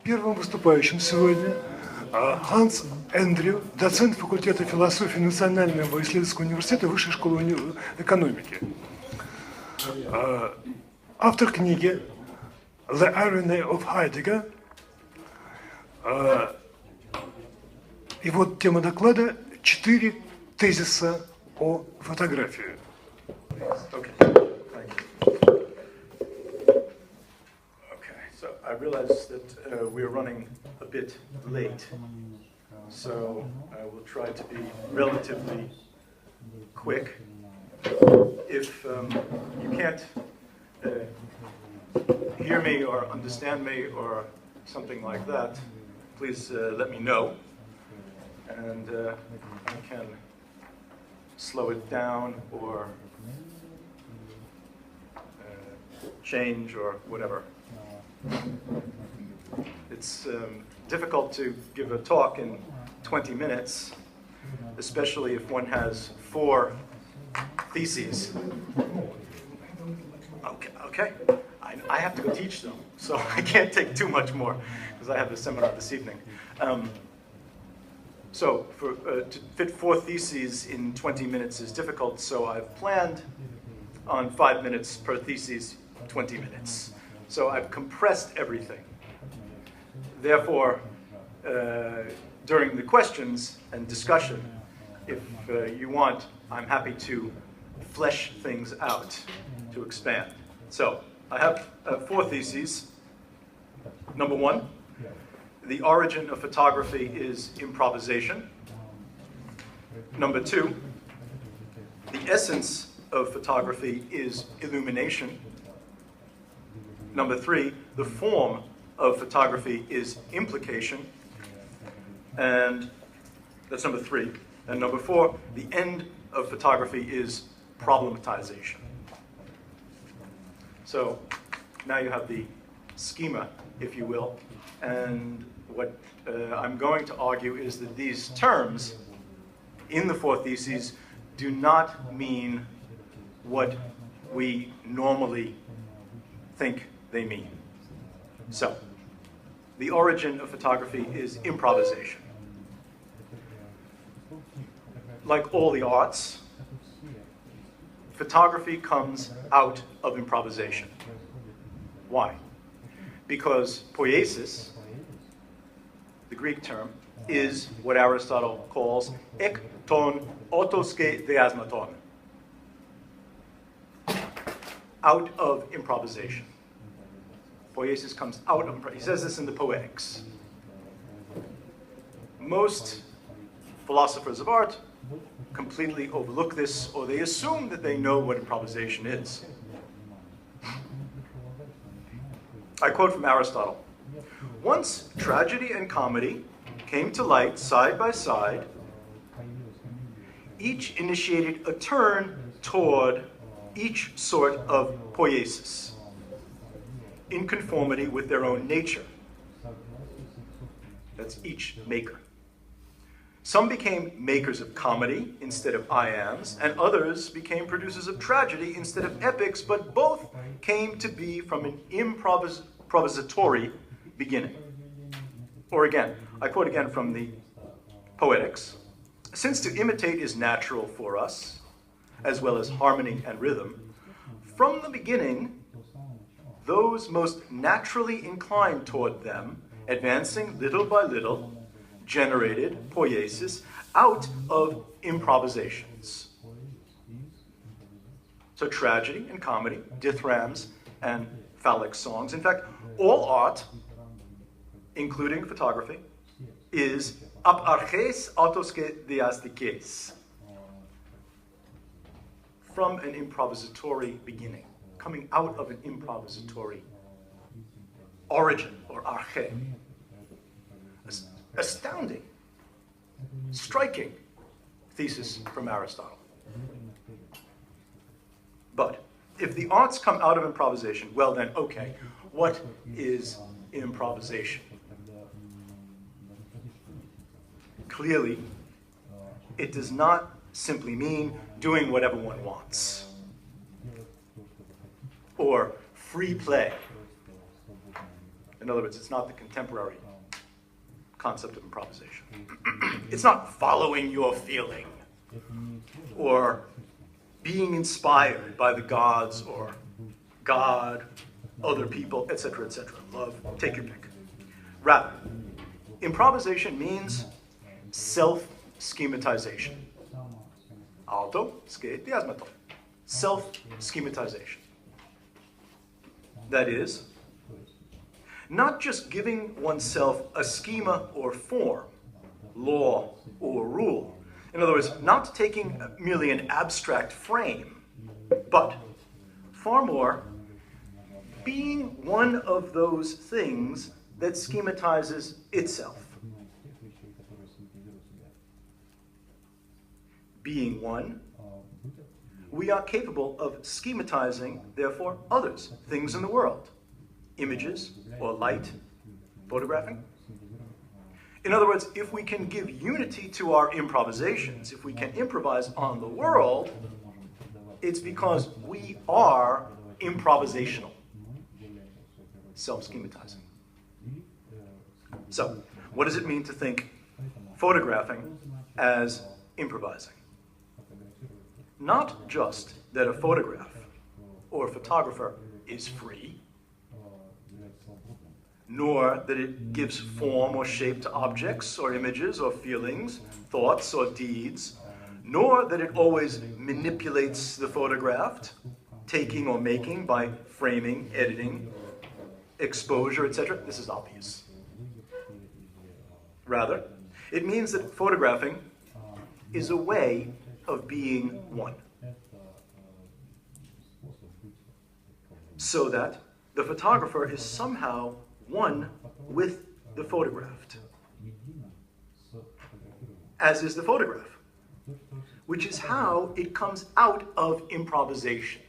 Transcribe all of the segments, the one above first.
Первым выступающим сегодня Хаас Эндрю, доцент факультета философии Национального исследовательского университета Высшей школы экономики. Автор книги «The Irony of Heidegger». И вот тема доклада «4 тезиса о фотографии». I realize that we're running a bit late, so I will try to be relatively quick. If you can't hear me or understand me or something like that, please let me know, and I can slow it down or change or whatever. It's difficult to give a talk in 20 minutes, especially if one has 4 theses. Okay. I have to go teach them, so I can't take too much more because I have a seminar this evening. So to fit 4 theses in 20 minutes is difficult, so I've planned on 5 minutes per thesis, 20 minutes. So I've compressed everything. Therefore, during the questions and discussion, if you want, I'm happy to flesh things out, to expand. So I have 4 theses. Number 1, the origin of photography is improvisation. Number 2, the essence of photography is illumination. Number 3, the form of photography is implication. And that's number 3. And number 4, the end of photography is problematization. So now you have the schema, if you will. And what I'm going to argue is that these terms in the 4 theses do not mean what we normally think they mean. So, the origin of photography is improvisation. Like all the arts, photography comes out of improvisation. Why? Because poiesis, the Greek term, is what Aristotle calls ek ton otoske deasmaton. Out of improvisation. Poiesis comes out of improvisation. He says this in the Poetics. Most philosophers of art completely overlook this, or they assume that they know what improvisation is. I quote from Aristotle. Once tragedy and comedy came to light side by side, each initiated a turn toward each sort of poiesis, in conformity with their own nature. That's each maker. Some became makers of comedy instead of iams, and others became producers of tragedy instead of epics, but both came to be from an improvisatory beginning. Or again, I quote again from the Poetics. Since to imitate is natural for us, as well as harmony and rhythm, from the beginning, those most naturally inclined toward them, advancing little by little, generated poiesis out of improvisations. So tragedy and comedy, dithyrambics and phallic songs, in fact, all art, including photography, is ap arches autoske diastikes, from an improvisatory beginning, coming out of an improvisatory origin, or arche. Astounding, striking thesis from Aristotle. But if the arts come out of improvisation, well then, okay, what is improvisation? Clearly, it does not simply mean doing whatever one wants, or free play, In other words, it's not the contemporary concept of improvisation. It's not following your feeling or being inspired by the gods or God, other people, etc., etc. Love, take your pick. Rather, improvisation means self-schematization. Self-schematization. That is, not just giving oneself a schema or form, law or rule. In other words, not taking merely an abstract frame, but far more being one of those things that schematizes itself. Being one, we are capable of schematizing, therefore, others, things in the world, images or light, photographing. In other words, if we can give unity to our improvisations, if we can improvise on the world, it's because we are improvisational, self-schematizing. So, what does it mean to think photographing as improvising? Not just that a photograph or a photographer is free, nor that it gives form or shape to objects or images or feelings, thoughts or deeds, nor that it always manipulates the photographed, taking or making by framing, editing, exposure, etc. This is obvious. Rather, it means that photographing is a way of being one. So that the photographer is somehow one with the photographed, as is the photograph, which is how it comes out of improvisation.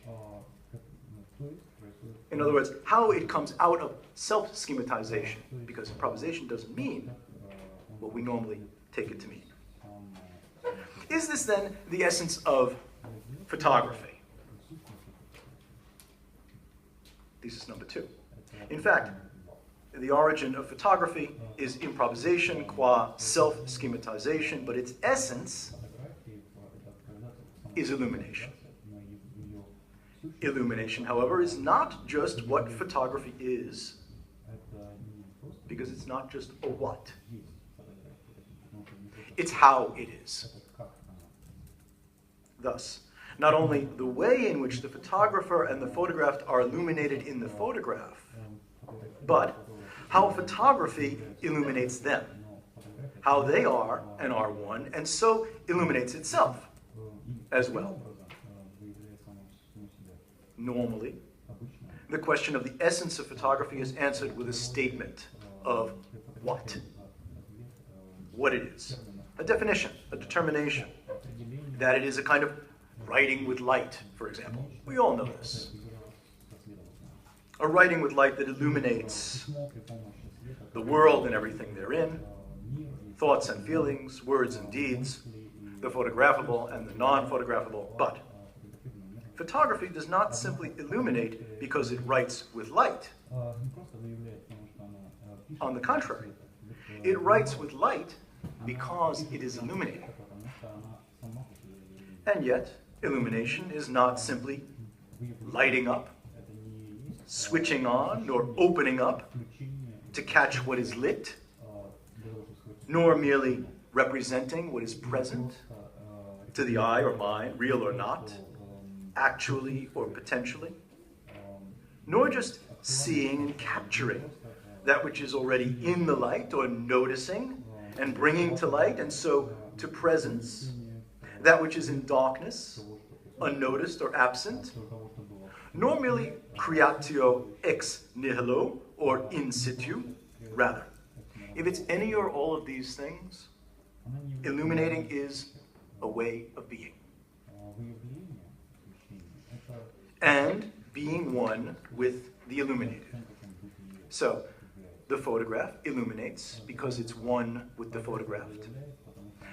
In other words, how it comes out of self-schematization, because improvisation doesn't mean what we normally take it to mean. Is this then the essence of photography? Thesis number 2. In fact, the origin of photography is improvisation qua self-schematization, but its essence is illumination. Illumination, however, is not just what photography is, because it's not just a what. It's how it is. Thus, not only the way in which the photographer and the photographed are illuminated in the photograph, but how photography illuminates them, how they are and are one, and so illuminates itself as well. Normally, the question of the essence of photography is answered with a statement of what it is, a definition, a determination, that it is a kind of writing with light, for example. We all know this. A writing with light that illuminates the world and everything therein, thoughts and feelings, words and deeds, the photographable and the non-photographable. But photography does not simply illuminate because it writes with light. On the contrary, it writes with light because it is illuminating. And yet, illumination is not simply lighting up, switching on, or opening up to catch what is lit, nor merely representing what is present to the eye or mind, real or not, actually or potentially, nor just seeing and capturing that which is already in the light, or noticing and bringing to light, and so to presence, that which is in darkness, unnoticed or absent, nor merely creatio ex nihilo, or in situ. Rather, if it's any or all of these things, illuminating is a way of being. And being one with the illuminated. So, the photograph illuminates because it's one with the photographed.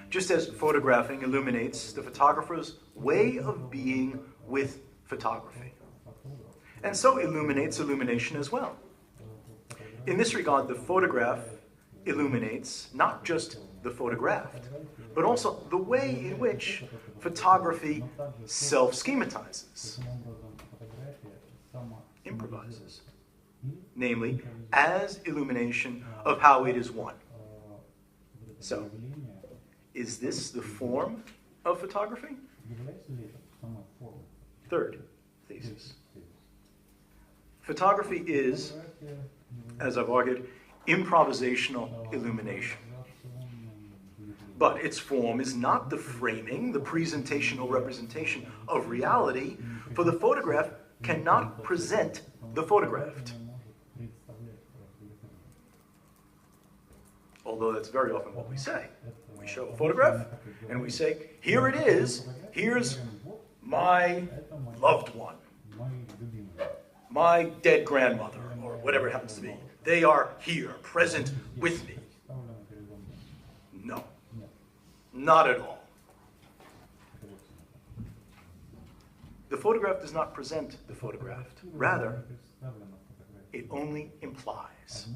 Just as photographing illuminates the photographer's way of being with photography. And so illuminates illumination as well. In this regard, the photograph illuminates not just the photographed, but also the way in which photography self-schematizes, improvises, namely, as illumination of how it is one. So, is this the form of photography? Third thesis. Photography is, as I've argued, improvisational illumination. But its form is not the framing, the presentational representation of reality, for the photograph cannot present the photographed. Although that's very often what we say. We show a photograph, and we say, here it is, here's my loved one, my dead grandmother, or whatever it happens to be. They are here, present with me. No, not at all. The photograph does not present the photographed. Rather, it only implies.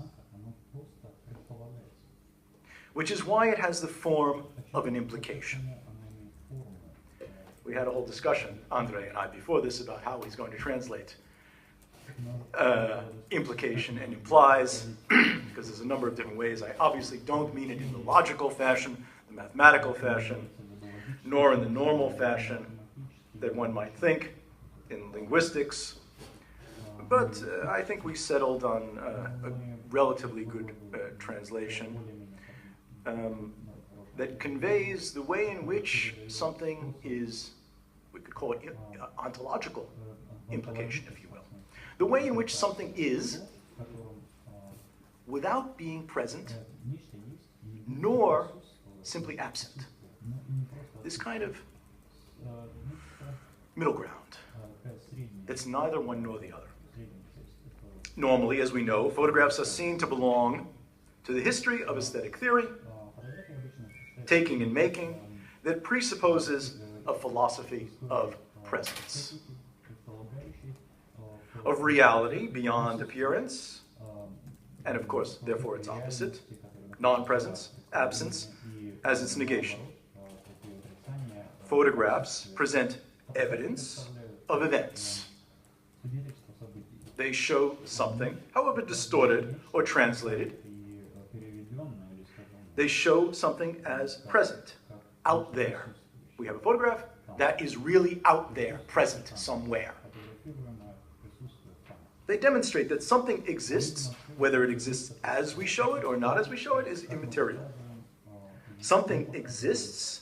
Which is why it has the form of an implication. We had a whole discussion, Andre and I, before this about how he's going to translate implication and implies, because there's a number of different ways. I obviously don't mean it in the logical fashion, the mathematical fashion, nor in the normal fashion that one might think in linguistics. But I think we settled on a relatively good translation that conveys the way in which something is, we could call it ontological implication, if you will. The way in which something is without being present, nor simply absent. This kind of middle ground. It's neither one nor the other. Normally, as we know, photographs are seen to belong to the history of aesthetic theory, taking and making, that presupposes a philosophy of presence, of reality beyond appearance, and of course, therefore its opposite, non-presence, absence, as its negation. Photographs present evidence of events. They show something, however distorted or translated. They show something as present, out there. We have a photograph that is really out there, present somewhere. They demonstrate that something exists, whether it exists as we show it or not as we show it is immaterial. Something exists,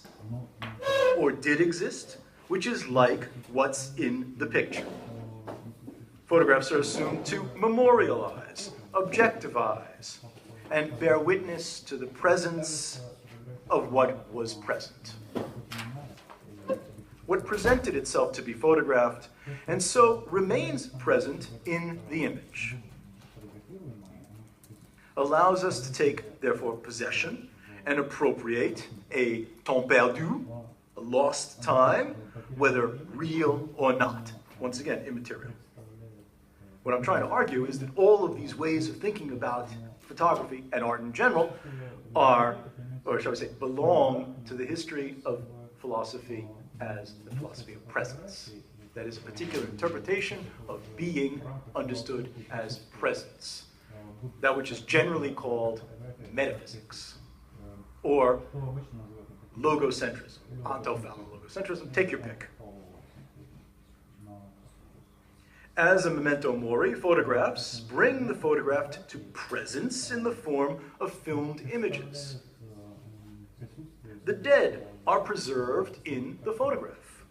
or did exist, which is like what's in the picture. Photographs are assumed to memorialize, objectivize, and bear witness to the presence of what was present. What presented itself to be photographed, and so remains present in the image, allows us to take, therefore, possession and appropriate a temps perdu, a lost time, whether real or not. Once again, immaterial. What I'm trying to argue is that all of these ways of thinking about photography and art in general are, or shall we say, belong to the history of philosophy as the philosophy of presence. That is a particular interpretation of being understood as presence. That which is generally called metaphysics, or logocentrism, ontophallic logocentrism, take your pick. As a memento mori, photographs bring the photographed to presence in the form of filmed images. The dead are preserved in the photograph.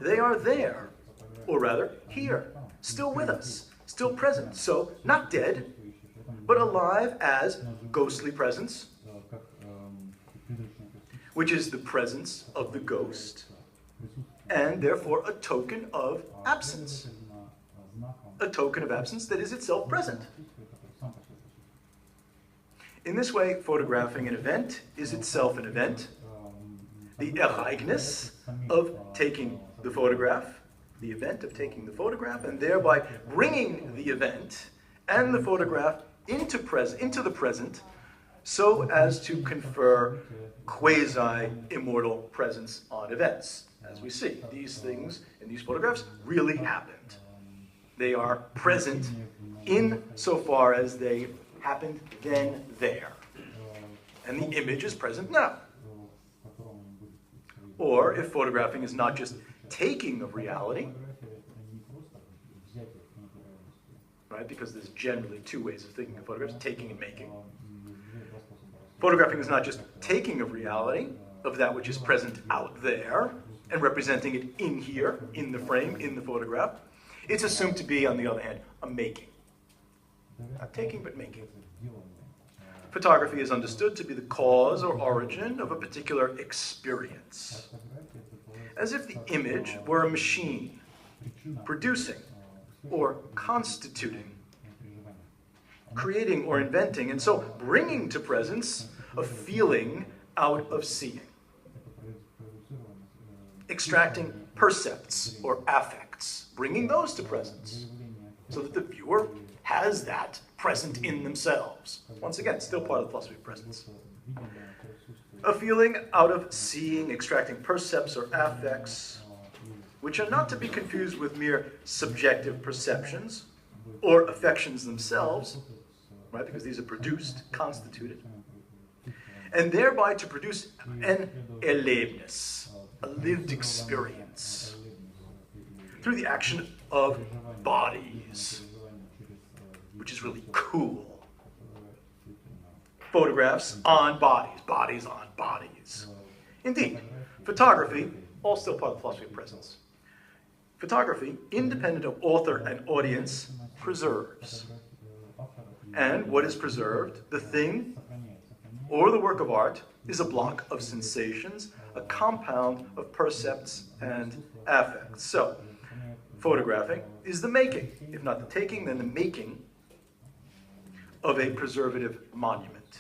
They are there, or rather, here, still with us, still present. So, not dead, but alive as ghostly presence, which is the presence of the ghost, and therefore a token of absence. A token of absence that is itself present. In this way, photographing an event is itself an event. The Ereignis of taking the photograph, the event of taking the photograph, and thereby bringing the event and the photograph into the present so as to confer quasi-immortal presence on events. As we see, these things in these photographs really happened. They are present insofar as they happened then there. And the image is present now. Or if photographing is not just taking of reality, right? Because there's generally two ways of thinking of photographs, taking and making. Photographing is not just taking of reality, of that which is present out there, and representing it in here, in the frame, in the photograph. It's assumed to be, on the other hand, a making. Not taking, but making. Photography is understood to be the cause or origin of a particular experience, as if the image were a machine, producing or constituting, creating or inventing, and so bringing to presence a feeling out of seeing, extracting percepts or affects, bringing those to presence, so that the viewer has that present in themselves. Once again, still part of the philosophy of presence. A feeling out of seeing, extracting percepts or affects, which are not to be confused with mere subjective perceptions or affections themselves, right? Because these are produced, constituted, and thereby to produce an erlebnis, a lived experience, through the action of bodies, which is really cool. Photographs on bodies, bodies on bodies. Indeed, photography, all still part of the philosophy of presence. Photography, independent of author and audience, preserves. And what is preserved, the thing or the work of art, is a block of sensations, a compound of percepts and affects. So, photographing is the making, if not the taking, then the making of a preservative monument.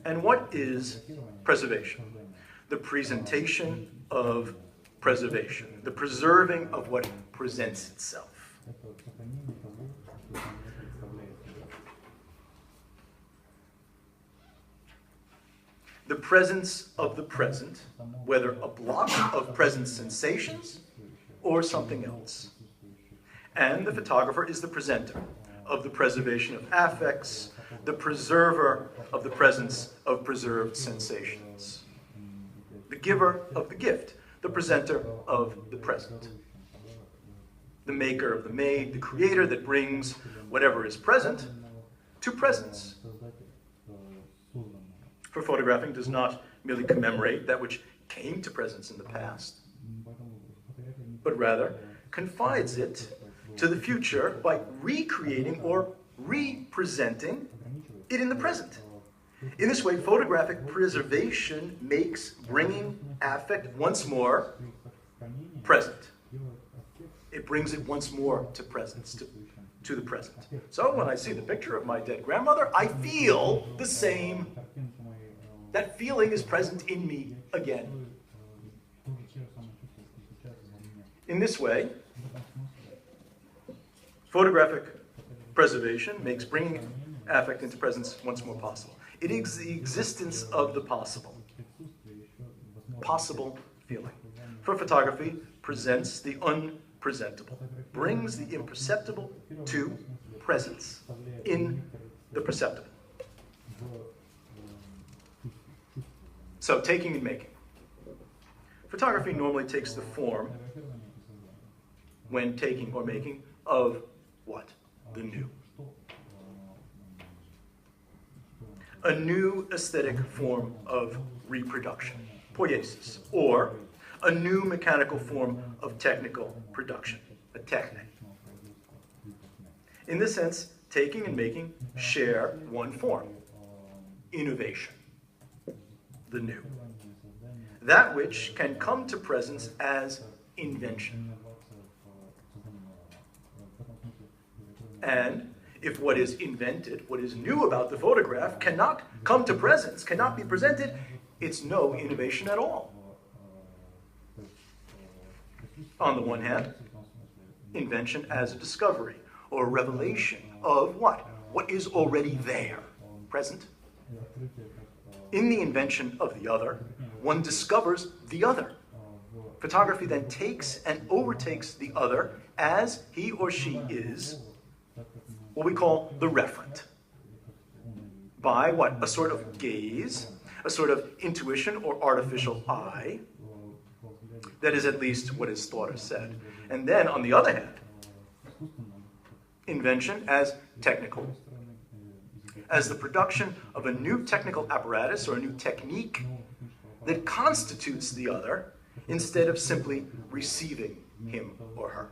And what is preservation? The presentation of preservation, the preserving of what presents itself. The presence of the present, whether a block of present sensations or something else. And the photographer is the presenter of the preservation of affects, the preserver of the presence of preserved sensations. The giver of the gift, the presenter of the present. The maker of the made, the creator that brings whatever is present to presence. For photographing does not merely commemorate that which came to presence in the past, but rather confides it to the future by recreating or representing it in the present. In this way, photographic preservation makes bringing affect once more present. It brings it once more to presence, to the present. So when I see the picture of my dead grandmother, I feel the same. That feeling is present in me again. In this way, photographic preservation makes bringing affect into presence once more possible. It is the existence of the possible feeling. For photography, presents the unpresentable, brings the imperceptible to presence in the perceptible. So, taking and making. Photography normally takes the form, when taking or making, of what? The new. A new aesthetic form of reproduction, poiesis, or a new mechanical form of technical production, a techne. In this sense, taking and making share one form, innovation, the new. That which can come to presence as invention. And if what is invented, what is new about the photograph, cannot come to presence, cannot be presented, it's no innovation at all. On the one hand, invention as a discovery, or a revelation of what? What is already there, present. In the invention of the other, one discovers the other. Photography then takes and overtakes the other as he or she is, what we call the referent. By what? A sort of gaze, a sort of intuition or artificial eye. That is at least what is thought or said. And then, on the other hand, invention as technical, as the production of a new technical apparatus or a new technique that constitutes the other instead of simply receiving him or her.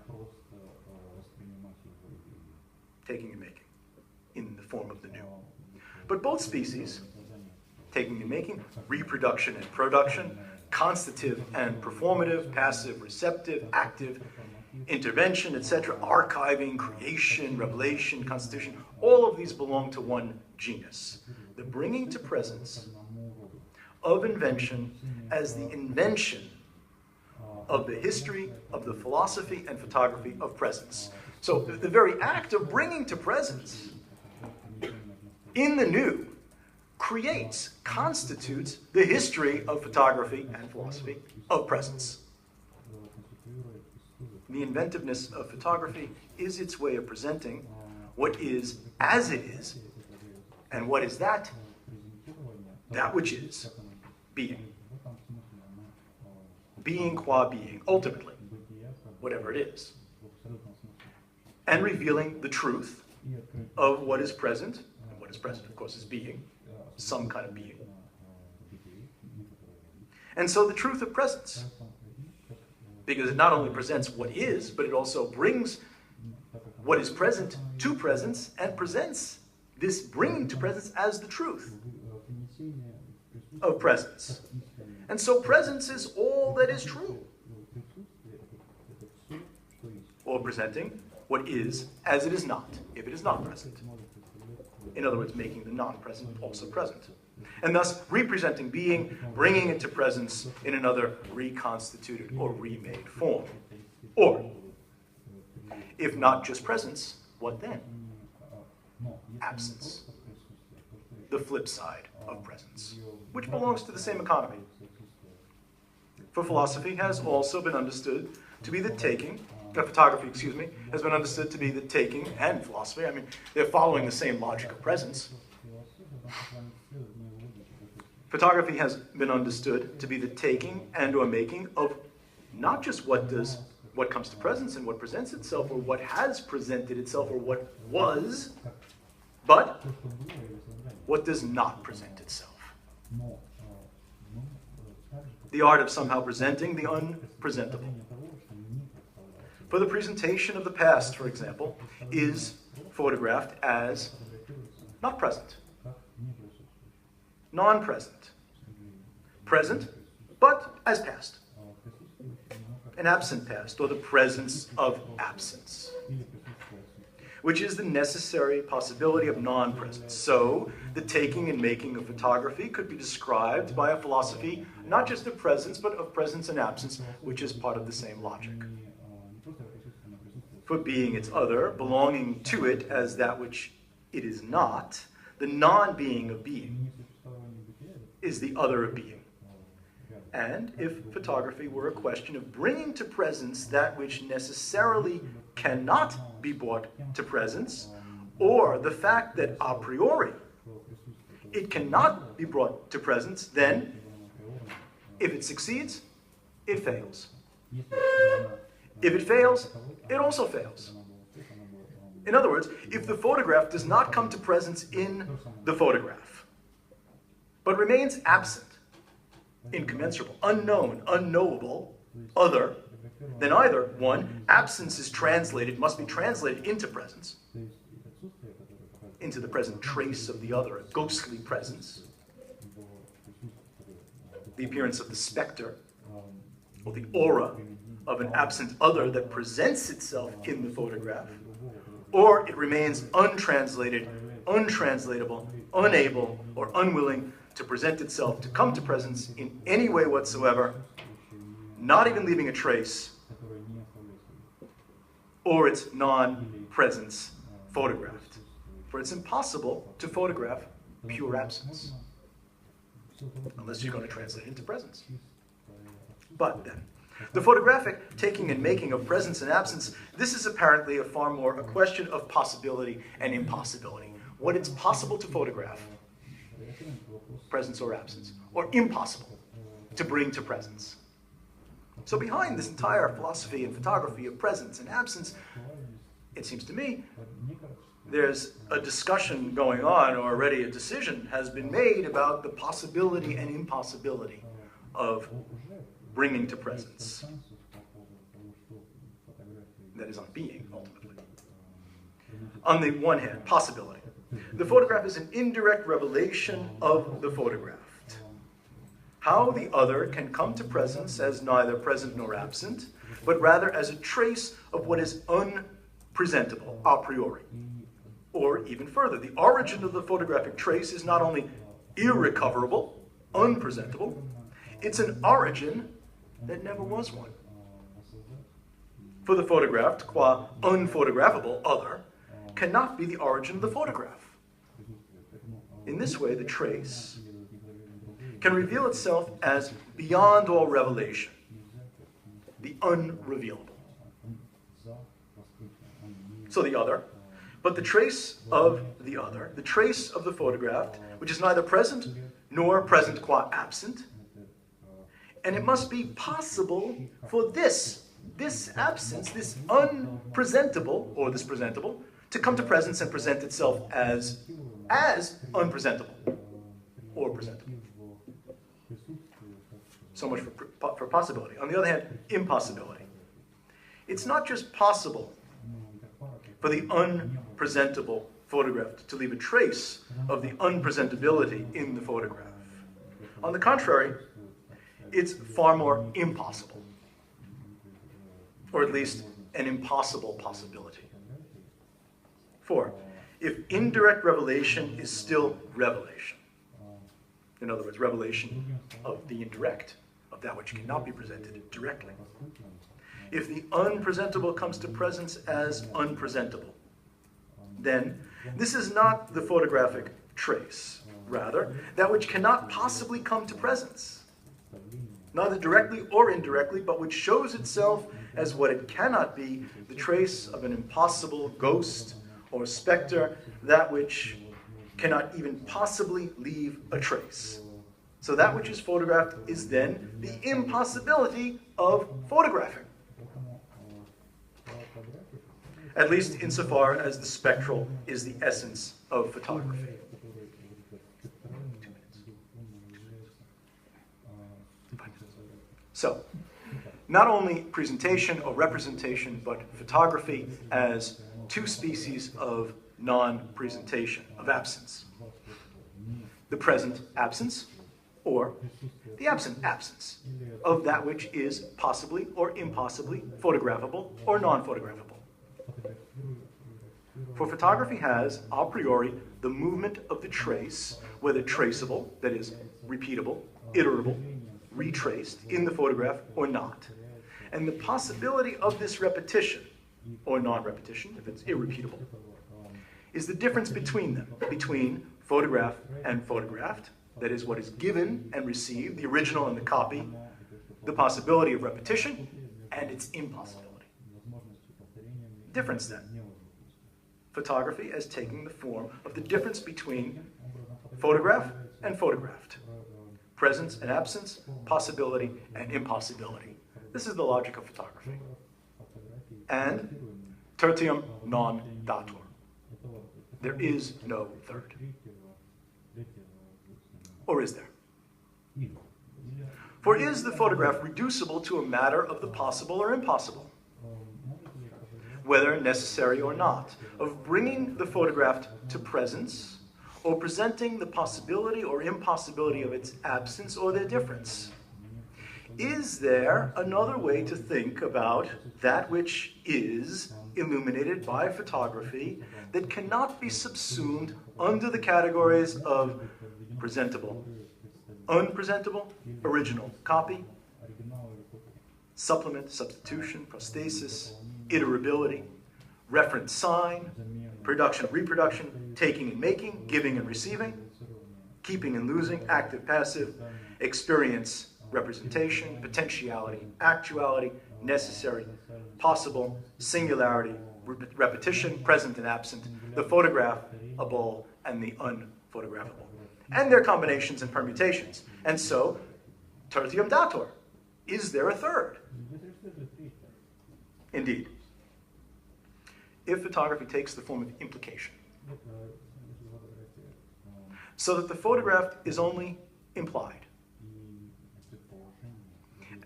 Taking and making in the form of the new. But both species, taking and making, reproduction and production, constitutive and performative, passive, receptive, active, intervention, etc., archiving, creation, revelation, constitution, all of these belong to one genus. The bringing to presence of invention as the invention of the history, of the philosophy and photography of presence. So the very act of bringing to presence in the new creates, constitutes the history of photography and philosophy of presence. The inventiveness of photography is its way of presenting what is as it is, and what is that? That which is being. Being qua being, ultimately, whatever it is. And revealing the truth of what is present, and what is present, of course, is being, some kind of being. And so the truth of presence, because it not only presents what is, but it also brings what is present to presence and presents this bringing to presence as the truth of presence. And so presence is all that is true, or presenting what is as it is not, if it is not present. In other words, making the non-present also present. And thus representing being, bringing it to presence in another reconstituted or remade form. Or, if not just presence, what then? Absence. The flip side of presence, which belongs to the same economy. For philosophy has also been understood to be the taking, photography, excuse me, has been understood to be the taking, and philosophy, I mean, they're following the same logic of presence. Photography has been understood to be the taking and or making of not just what comes to presence and what presents itself, or what has presented itself, or what was, but what does not present itself. The art of somehow presenting the unpresentable. For the presentation of the past, for example, is photographed as not present, non-present, present, but as past, an absent past, or the presence of absence, which is the necessary possibility of non-presence. So, the taking and making of photography could be described by a philosophy not just of presence, but of presence and absence, which is part of the same logic. For being its other, belonging to it as that which it is not, the non-being of being is the other of being. And if photography were a question of bringing to presence that which necessarily cannot be brought to presence, or the fact that a priori it cannot be brought to presence, then if it succeeds, it fails. If it fails, it also fails. In other words, if the photograph does not come to presence in the photograph, but remains absent, incommensurable, unknown, unknowable, other, then either, one, absence is translated, must be translated into presence, into the present trace of the other, a ghostly presence, the appearance of the specter, or the aura of an absent other that presents itself in the photograph, or it remains untranslated, untranslatable, unable, or unwilling to present itself, to come to presence in any way whatsoever, not even leaving a trace, or its non-presence photographed. For it's impossible to photograph pure absence, unless you're going to translate it into presence. But then, the photographic taking and making of presence and absence, this is apparently a question of possibility and impossibility. What it's possible to photograph, presence or absence, or impossible to bring to presence. So behind this entire philosophy and photography of presence and absence, it seems to me, there's a discussion going on, or already a decision has been made about the possibility and impossibility of bringing to presence. That is, on being, ultimately. On the one hand, possibility. The photograph is an indirect revelation of the photographed. How the other can come to presence as neither present nor absent, but rather as a trace of what is unpresentable a priori. Or even further, the origin of the photographic trace is not only irrecoverable, unpresentable, it's an origin that never was one. For the photographed, qua unphotographable other, cannot be the origin of the photograph. In this way, the trace can reveal itself as beyond all revelation, the unrevealable. So the other, but the trace of the other, the trace of the photographed, which is neither present nor present qua absent, and it must be possible for this absence, this unpresentable, or this presentable, to come to presence and present itself as unpresentable or presentable. So much for possibility. On the other hand, impossibility. It's not just possible for the unpresentable photograph to leave a trace of the unpresentability in the photograph. On the contrary, it's far more impossible, or at least an impossible possibility. For if indirect revelation is still revelation, in other words, revelation of the indirect, of that which cannot be presented directly. If the unpresentable comes to presence as unpresentable, then this is not the photographic trace. Rather, that which cannot possibly come to presence, neither directly or indirectly, but which shows itself as what it cannot be, the trace of an impossible ghost or specter, that which cannot even possibly leave a trace. So that which is photographed is then the impossibility of photographing. At least insofar as the spectral is the essence of photography. So, not only presentation or representation, but photography as two species of non-presentation, of absence. The present absence, or the absent absence of that which is possibly or impossibly photographable or non-photographable. For photography has, a priori, the movement of the trace, whether traceable, that is, repeatable, iterable, retraced in the photograph or not. And the possibility of this repetition, or non-repetition, if it's irrepeatable, is the difference between them, between photograph and photographed, that is what is given and received, the original and the copy, the possibility of repetition, and its impossibility. Difference then. Photography as taking the form of the difference between photograph and photographed. Presence and absence, possibility and impossibility. This is the logic of photography. And tertium non datur. There is no third. Or is there? For is the photograph reducible to a matter of the possible or impossible? Whether necessary or not, of bringing the photographed to presence, or presenting the possibility or impossibility of its absence or their difference. Is there another way to think about that which is illuminated by photography that cannot be subsumed under the categories of presentable, unpresentable, original copy, supplement, substitution, prosthesis, iterability, reference sign, production, reproduction, taking and making, giving and receiving, keeping and losing, active, passive, experience, representation, potentiality, actuality, necessary, possible, singularity, repetition, present and absent, the photographable and the unphotographable, and their combinations and permutations. And so, tertium datur, is there a third? Indeed. If photography takes the form of implication, so that the photograph is only implied,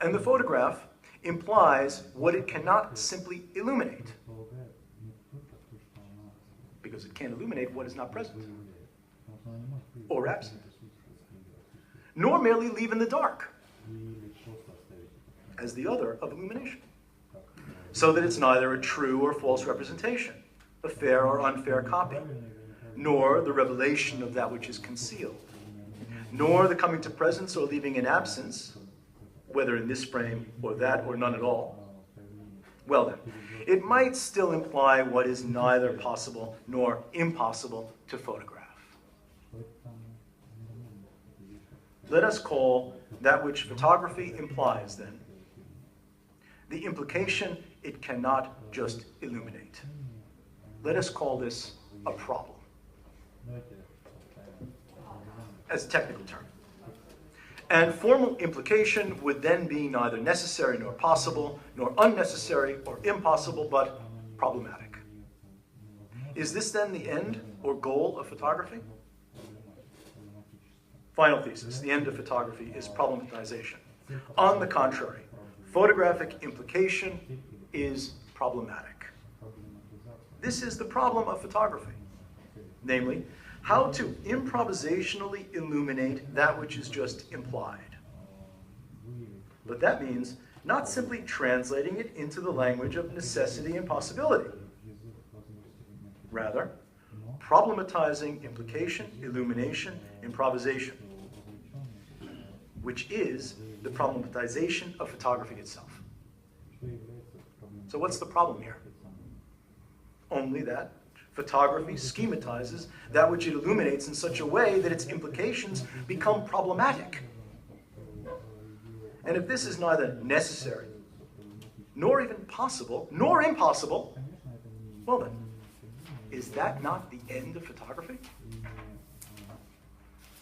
and the photograph implies what it cannot simply illuminate, because it can't illuminate what is not present or absent, nor merely leave in the dark as the other of illumination, so that it's neither a true or false representation, a fair or unfair copy, nor the revelation of that which is concealed, nor the coming to presence or leaving in absence, whether in this frame or that or none at all. Well then, it might still imply what is neither possible nor impossible to photograph. Let us call that which photography implies, then, the implication it cannot just illuminate. Let us call this a problem, as a technical term. And formal implication would then be neither necessary nor possible, nor unnecessary or impossible, but problematic. Is this then the end or goal of photography? Final thesis, the end of photography is problematization. On the contrary, photographic implication is problematic. This is the problem of photography, namely, how to improvisationally illuminate that which is just implied. But that means not simply translating it into the language of necessity and possibility. Rather, problematizing implication, illumination, improvisation, which is the problematization of photography itself. So what's the problem here? Only that photography schematizes that which it illuminates in such a way that its implications become problematic. And if this is neither necessary, nor even possible, nor impossible, well then, is that not the end of photography?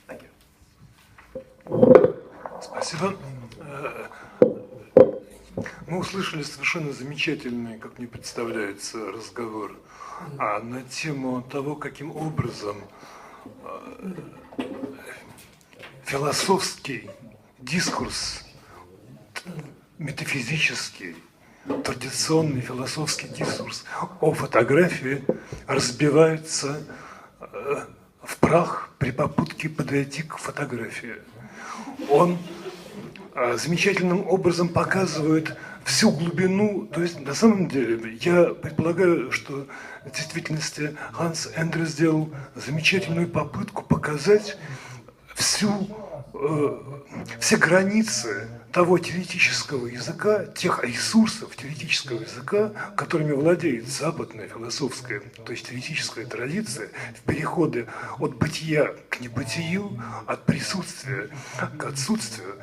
Thank you. Спасибо. Мы услышали совершенно замечательный, как мне представляется, разговор на тему того, каким образом философский дискурс, метафизический, традиционный философский дискурс о фотографии разбивается в прах при попытке подойти к фотографии. Он замечательным образом показывает всю глубину, то есть на самом деле я предполагаю, что в действительности Хаас Эндрю сделал замечательную попытку показать все границы того теоретического языка, тех ресурсов теоретического языка, которыми владеет западная философская, то есть теоретическая традиция, в переходе от бытия к небытию, от присутствия к отсутствию,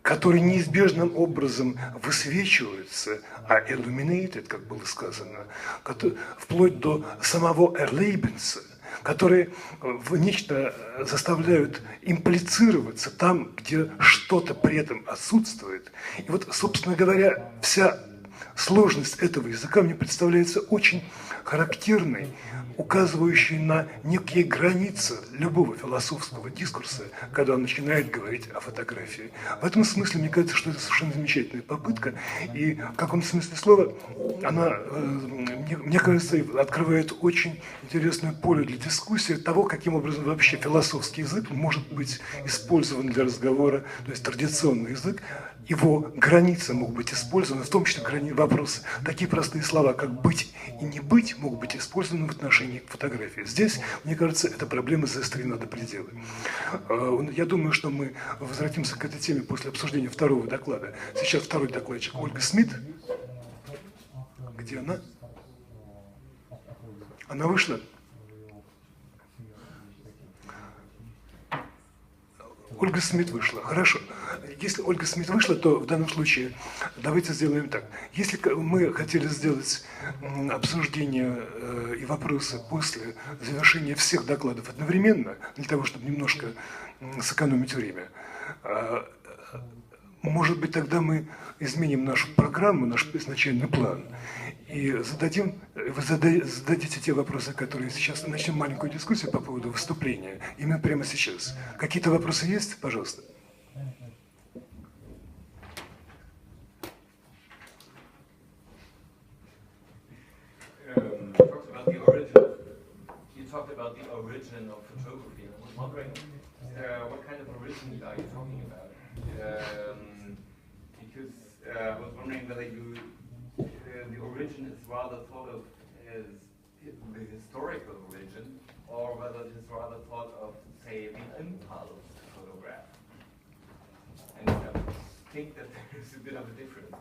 которые неизбежным образом высвечиваются, illuminated, как было сказано, вплоть до самого Erlebens, которые в нечто заставляют имплицироваться там, где что-то при этом отсутствует. И вот, собственно говоря, вся сложность этого языка мне представляется очень характерной, указывающей на некие границы любого философского дискурса, когда он начинает говорить о фотографии. В этом смысле, мне кажется, что это совершенно замечательная попытка, и в каком-то смысле слова она, мне кажется, открывает очень интересное поле для дискуссии того, каким образом вообще философский язык может быть использован для разговора, то есть традиционный язык, его границы могут быть использованы, в том числе вопросы. Такие простые слова, как «быть» и «не быть», могут быть использованы в отношении к фотографии. Здесь, мне кажется, эта проблема заострена до предела. Я думаю, что мы возвратимся к этой теме после обсуждения второго доклада. Сейчас второй докладчик Ольга Смит. Где она? Она вышла? Ольга Смит вышла. Хорошо. Если Ольга Смит вышла, то в данном случае давайте сделаем так. Если мы хотели сделать обсуждение и вопросы после завершения всех докладов одновременно, для того, чтобы немножко сэкономить время, может быть, тогда мы изменим нашу программу, наш изначальный план, и вы зададите те вопросы, которые сейчас, начнем маленькую дискуссию по поводу выступления, именно прямо сейчас. Какие-то вопросы есть? Пожалуйста. You talked about the origin of photography. I was wondering what kind of origin are you talking about? Because I was wondering whether the origin is rather thought of as the historical origin, or whether it is rather thought of, say, the impulse to photograph. And I think that there is a bit of a difference.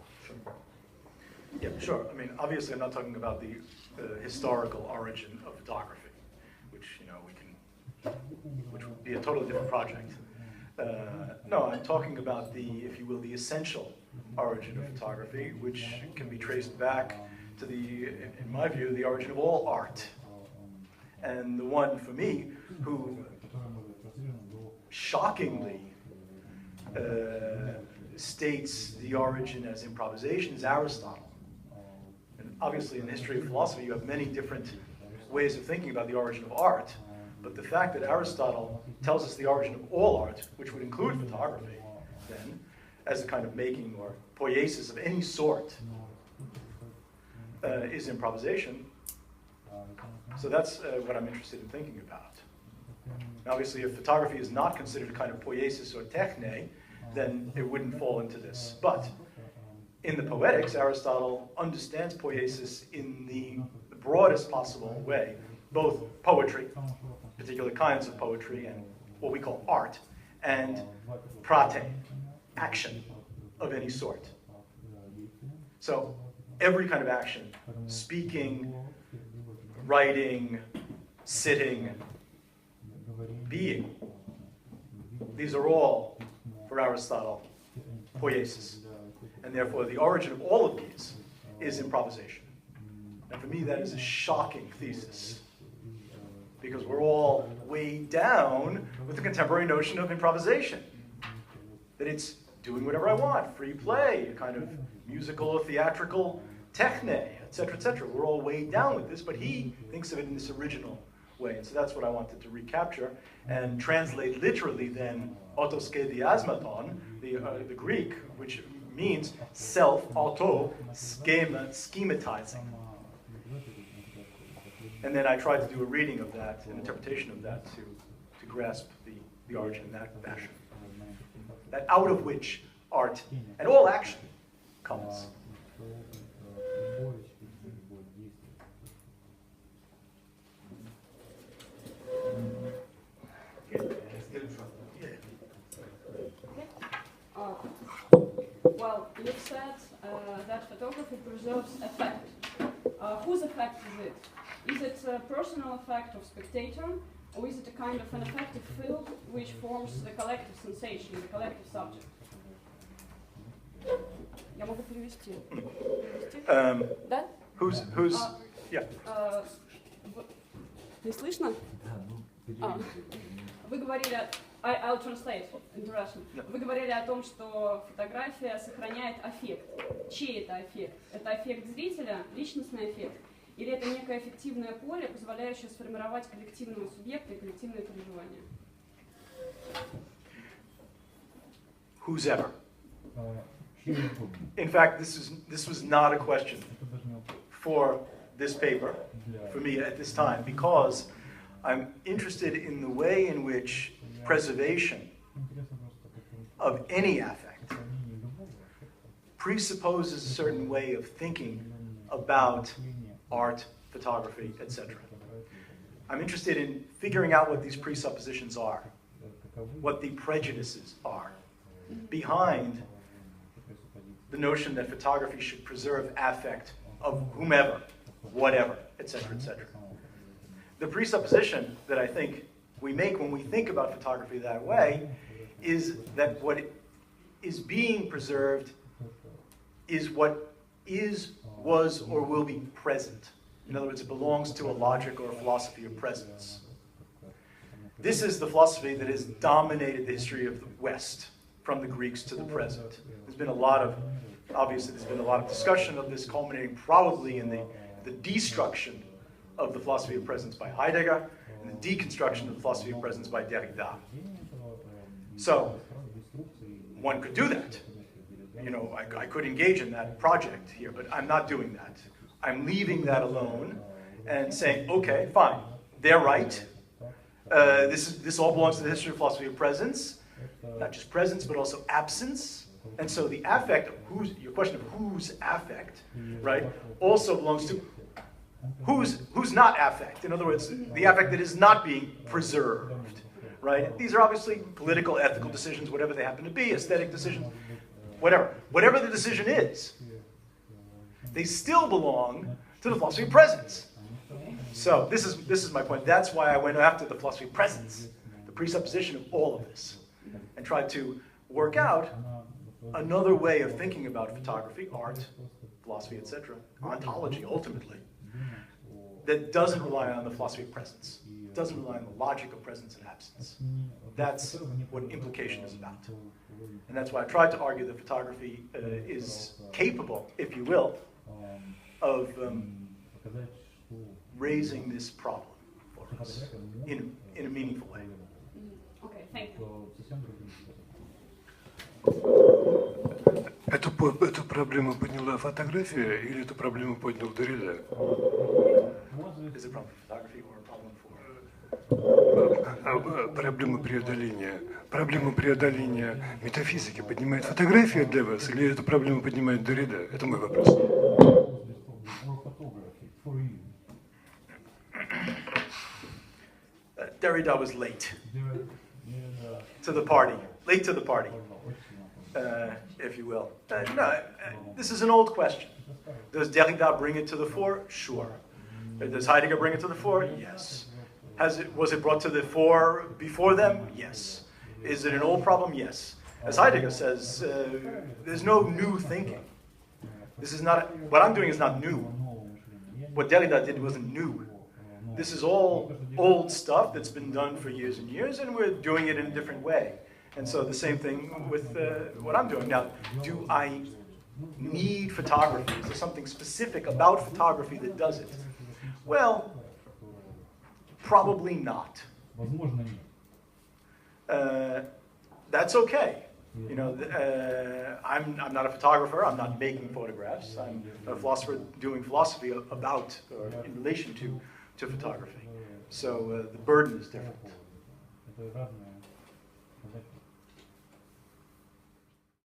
Yeah, sure. I mean, obviously, I'm not talking about the historical origin of photography, which which would be a totally different project. No, I'm talking about if you will, the essential origin of photography, which can be traced back to in my view, the origin of all art. And the one, for me, who shockingly states the origin as improvisation is Aristotle. And obviously, in the history of philosophy, you have many different ways of thinking about the origin of art. But the fact that Aristotle tells us the origin of all art, which would include photography, then, as a kind of making or poiesis of any sort, is improvisation. So that's what I'm interested in thinking about. And obviously, if photography is not considered a kind of poiesis or techne, then it wouldn't fall into this. But in the Poetics, Aristotle understands poiesis in the broadest possible way, both poetry, particular kinds of poetry, and what we call art, and prate, action of any sort. So every kind of action, speaking, writing, sitting, being, these are all, for Aristotle, poiesis. And therefore, the origin of all of these is improvisation. And for me, that is a shocking thesis, because we're all weighed down with the contemporary notion of improvisation. That it's doing whatever I want, free play, a kind of musical or theatrical techne, etc., etc. We're all weighed down with this, but he thinks of it in this original way. And so that's what I wanted to recapture and translate literally then autoske diasmaton, the Greek, which means self-auto schematizing. And then I tried to do a reading of that, an interpretation of that, to grasp the origin in that fashion. That out of which art and all action comes. Well, you said that photography preserves effect. Whose effect is it? Is it a personal effect of spectator, or is it a kind of an affective field which forms the collective sensation, the collective subject? Я могу перевести. Да? Who's yeah. Не слышно? Вы говорили, I'll translate into Russian. Вы говорили о том, что фотография сохраняет аффект. Чей это аффект? Это аффект зрителя, личностный аффект? Или это некое эффективное поле, позволяющее сформировать коллективного субъекта и коллективные переживания? Who's ever. In fact, this was not a question for this paper, for me at this time, because I'm interested in the way in which preservation of any affect presupposes a certain way of thinking about art, photography, etc. I'm interested in figuring out what these presuppositions are, what the prejudices are behind the notion that photography should preserve affect of whomever, whatever, etc., etc. The presupposition that I think we make when we think about photography that way is that what is being preserved is what is, was, or will be present. In other words, it belongs to a logic or a philosophy of presence. This is the philosophy that has dominated the history of the West, from the Greeks to the present. There's been a lot of, obviously there's been a lot of discussion of this, culminating probably in the destruction of the philosophy of presence by Heidegger, and the deconstruction of the philosophy of presence by Derrida. So, one could do that. You know, I could engage in that project here, but I'm not doing that. I'm leaving that alone and saying, okay, fine, they're right. This all belongs to the history of philosophy of presence, not just presence, but also absence. And so the affect, your question of whose affect, right, also belongs to who's not affect. In other words, the affect that is not being preserved, right? These are obviously political, ethical decisions, whatever they happen to be, aesthetic decisions, whatever. Whatever the decision is, they still belong to the philosophy of presence. So this is my point. That's why I went after the philosophy of presence, the presupposition of all of this, and tried to work out another way of thinking about photography, art, philosophy, etc., ontology, ultimately, that doesn't rely on the philosophy of presence, doesn't rely on the logic of presence and absence. That's what implication is about. And that's why I tried to argue that photography is capable, if you will, of raising this problem for us in a meaningful way. Okay, thank you. Эту проблему подняла фотография или эту проблему поднял Derrida? Is it a problem for photography or a problem for? Проблему преодоления метафизики поднимает фотография для вас или эту проблему поднимает Derrida? Это мой вопрос. Derrida was late to the party, late to the party, if you will. This is an old question. Does Derrida bring it to the fore? Sure. Does Heidegger bring it to the fore? Yes. Was it brought to the fore before them? Yes. Is it an old problem? Yes. As Heidegger says, there's no new thinking. This is not, what I'm doing is not new. What Derrida did wasn't new. This is all old stuff that's been done for years and years, and we're doing it in a different way. And so the same thing with what I'm doing. Now, do I need photography? Is there something specific about photography that does it? Well, probably not. That's okay. You know, I'm not a photographer. I'm not making photographs. I'm a philosopher doing philosophy about or in relation to photography. So the burden is different.